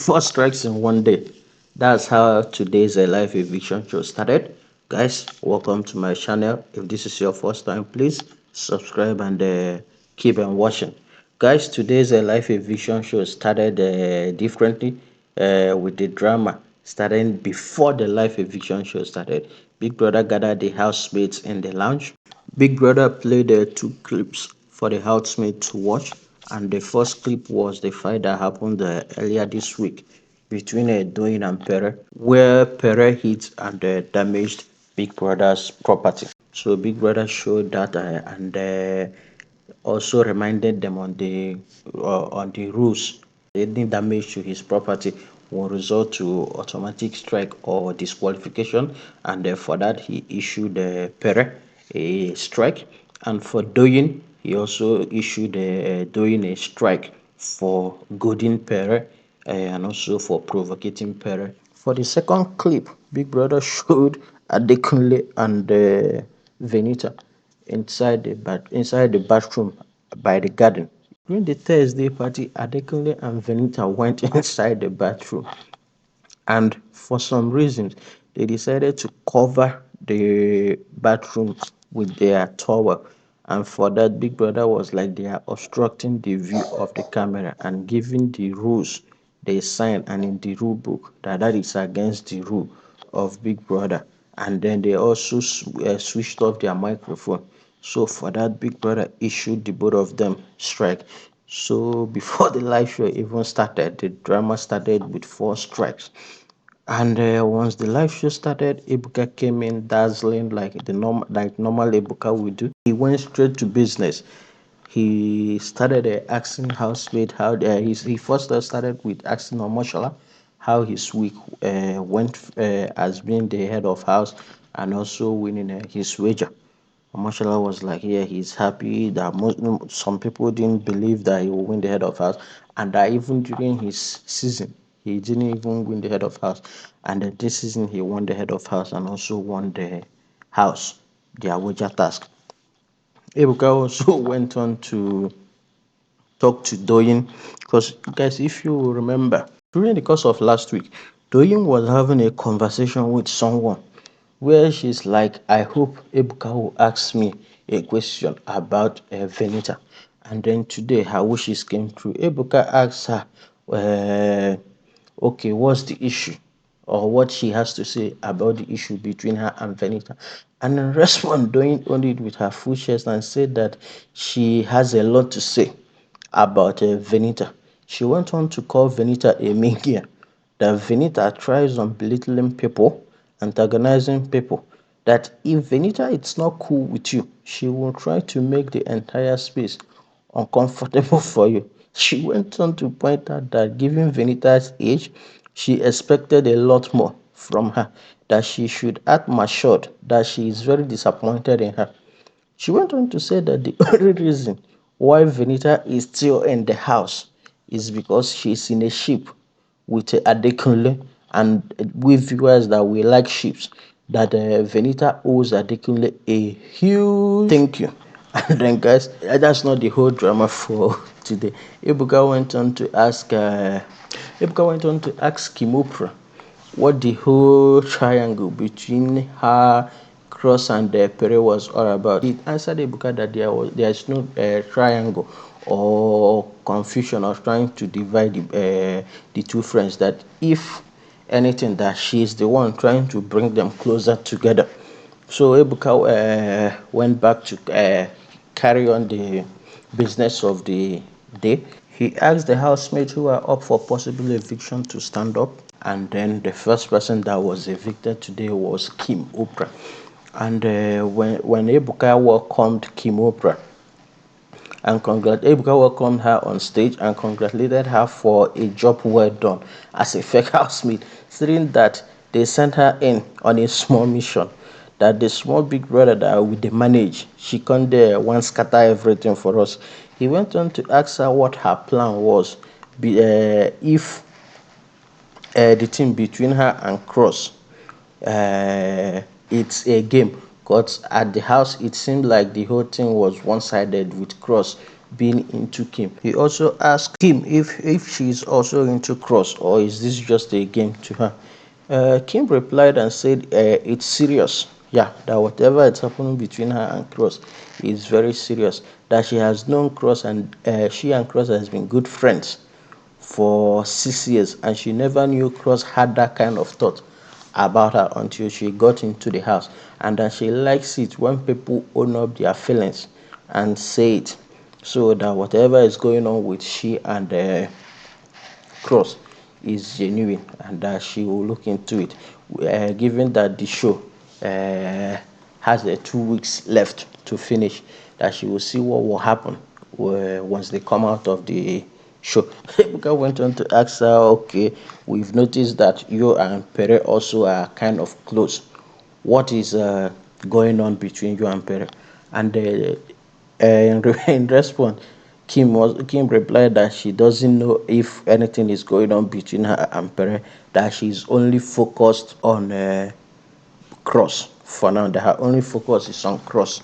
Four strikes in one day. That's how today's live eviction show started. Guys, welcome to my channel. If this is your first time, please subscribe and keep on watching. Guys, today's live eviction show started differently with the drama starting before the live eviction show started. Big Brother gathered the housemates in the lounge. Big Brother played two clips for the housemates to watch, and the first clip was the fight that happened earlier this week between Doyin and Pere, where Pere hit and damaged Big Brother's property. So Big Brother showed that and also reminded them on the rules. Any damage to his property will result to automatic strike or disqualification, and for that he issued Pere a strike, and for Doyin he also issued Doyin a strike for goading Pere and also for provoking Pere. For the second clip, Big Brother showed Adekunle and Venita inside the bathroom by the garden. During the Thursday party, Adekunle and Venita went inside the bathroom, and for some reason they decided to cover the bathroom with their towel, and for that Big Brother was like they are obstructing the view of the camera and giving the rules they signed and in the rule book that is against the rule of Big Brother. And then they also switched off their microphone. So for that, Big Brother issued the both of them strike. So before the live show even started, the drama started with four strikes. And once the live show started, Ebuka came in dazzling like normal Ebuka would do. He went straight to business. He started asking housemaid how he first started with asking Omoshola how his week went as being the head of house and also winning his wager. Omoshola was like, yeah, he's happy that some people didn't believe that he would win the head of house, and that even during his season, he didn't even win the head of house. And then this season, he won the head of house and also won the house, the wager task. Ebuka also went on to talk to Doyin because, guys, if you remember, during the course of last week, Doyin was having a conversation with someone where she's like, I hope Ebuka will ask me a question about Venita. And then today, her wishes came true. Ebuka asked her, okay, what's the issue? Or what she has to say about the issue between her and Venita. And in response, Doyin only it with her full chest and said that she has a lot to say about Venita. She went on to call Venita a Mingia, that Venita thrives on belittling people, antagonizing people, that if Venita is not cool with you, she will try to make the entire space uncomfortable for you. She went on to point out that given Venita's age, she expected a lot more from her, that she should act matured, that she is very disappointed in her. She went on to say that the only reason why Venita is still in the house is because she's in a ship with Adekunle, and we viewers that we like ships, that Venita owes Adekunle a huge thank you. And then, guys, that's not the whole drama for today. Ebuka went on to ask Kimopra what the whole triangle between her, Cross, and Pere was all about. He answered Ebuka that there is no triangle or confusion or trying to divide the two friends. That if anything, that she is the one trying to bring them closer together. So Ebuka went back to carry on the business of the day. He asked the housemates who are up for possible eviction to stand up, and then the first person that was evicted today was Kim Oprah. And when Ebuka welcomed Kim Oprah and Ebuka welcomed her on stage and congratulated her for a job well done as a fake housemaid, saying that they sent her in on a small mission, that the small Big Brother that we dey manage, she come there one scatter everything for us. He went on to ask her what her plan was, if the thing between her and Cross, it's a game. Because at the house, it seemed like the whole thing was one-sided with Cross being into Kim. He also asked Kim if she's also into Cross, or is this just a game to her. Kim replied and said it's serious. Yeah, that whatever is happening between her and Cross is very serious. That she has known Cross, and she and Cross has been good friends for 6 years, and she never knew Cross had that kind of thought about her until she got into the house. And that she likes it when people own up their feelings and say it, so that whatever is going on with she and Cross is genuine, and that she will look into it. Given that the show has 2 weeks left to finish, that she will see what will happen once they come out of the show. Ebuka went on to ask her, okay, we've noticed that you and Pere also are kind of close. What is going on between you and Pere? And in response, Kim replied that she doesn't know if anything is going on between her and Pere, that she's only focused on Cross for now, that her only focus is on Cross,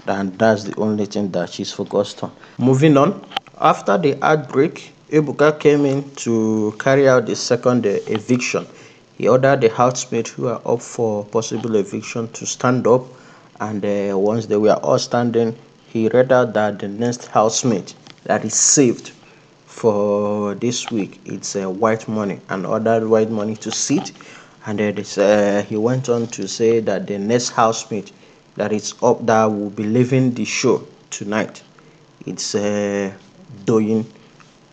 and that's the only thing that she's focused on. Moving on, after the outbreak, Ebuka came in to carry out the second eviction. He ordered the housemates who are up for possible eviction to stand up, and once they were all standing, he read out that the next housemate that is saved for this week, it's white money, and ordered white money to sit. And he went on to say that the next housemate that is up that will be leaving the show tonight, it's Doyin.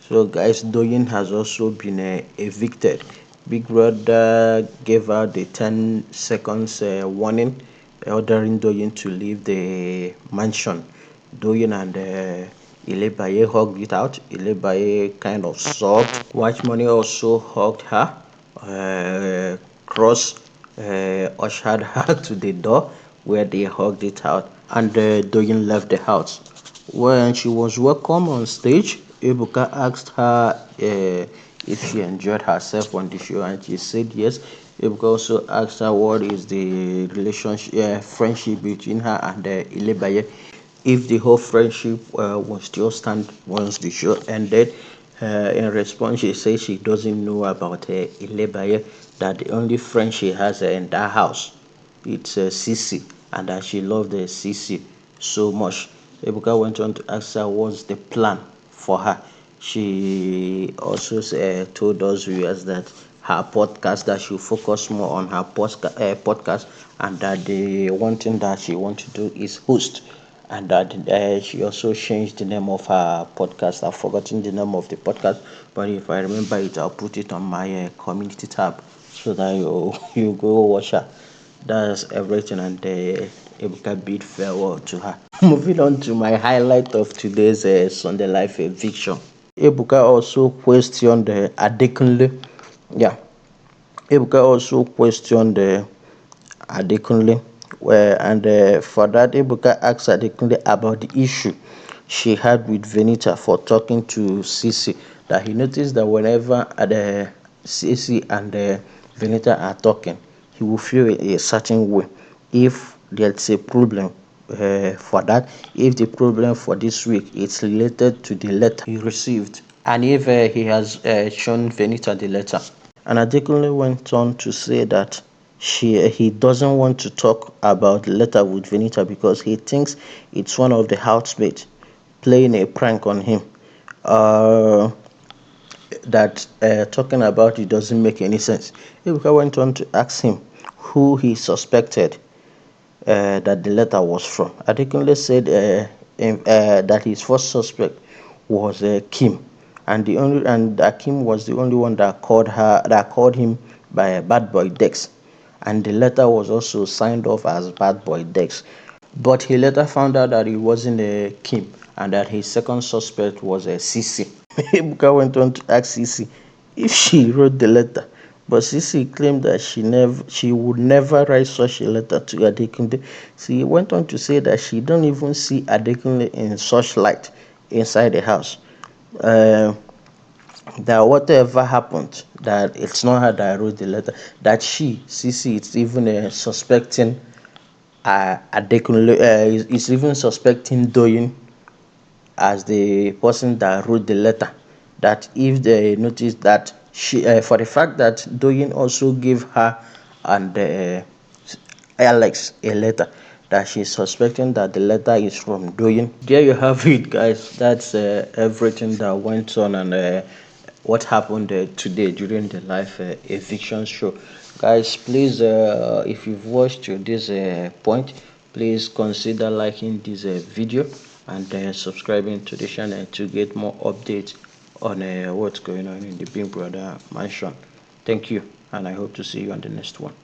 So guys, Doyin has also been evicted. Big Brother gave out the 10 seconds warning, ordering Doyin to leave the mansion. Doyin and Ilebaye hugged it out. Ilebaye kind of sobbed. White Money also hugged her. Cross ushered her to the door where they hugged it out, and Doyin left the house. When she was welcome on stage, Ebuka asked her if she enjoyed herself on the show, and she said yes. Ebuka also asked her what is the relationship, friendship between her and Ilebaye, if the whole friendship will still stand once the show ended. In response, she says she doesn't know about Ilebaye, that the only friend she has in that house, it's Sisi, and that she loved Sisi so much. Ebuka went on to ask her what's the plan for her. She also told us viewers that her podcast, that she'll focus more on her podcast, and that the one thing that she wants to do is host, and that she also changed the name of her podcast. I've forgotten the name of the podcast, but if I remember it, I'll put it on my community tab so that you go watch her. That's everything, and Ebuka bid farewell to her. Moving on to my highlight of today's Sunday Life eviction. Ebuka also questioned Adekunle. Yeah, Ebuka also questioned Adekunle. And for that, Ebuka asked Adekunle about the issue she had with Venita for talking to Sisi. That he noticed that whenever Sisi and Venita are talking, he will feel a certain way. If there's a problem for that, if the problem for this week is related to the letter he received, and if he has shown Venita the letter. And Adekunle went on to say that he doesn't want to talk about the letter with Venita because he thinks it's one of the housemates playing a prank on him. Uh, that talking about it doesn't make any sense. Ibuka went on to ask him who he suspected that the letter was from. Adekunle said that his first suspect was Kim, and that Kim was the only one that called him by Bad Boy Dex, and the letter was also signed off as Bad Boy Dex. But he later found out that it wasn't Kim, and that his second suspect was Sisi. Ebuka went on to ask Sisi if she wrote the letter, but Sisi claimed that she would never write such a letter to Adekunle. She went on to say that she don't even see Adekunle in such light inside the house. Uh, that whatever happened, that it's not her that wrote the letter, that Sisi, is even suspecting Adekunle, is even suspecting Doyin as the person that wrote the letter, that if they notice that she for the fact that Doyin also gave her and Alex a letter, that she's suspecting that the letter is from Doyin. There you have it, guys. That's everything that went on, and what happened today during the live eviction show. Guys, please, if you've watched to this point, please consider liking this video and subscribing to the channel to get more updates on what's going on in the Big Brother mansion. Thank you, and I hope to see you on the next one.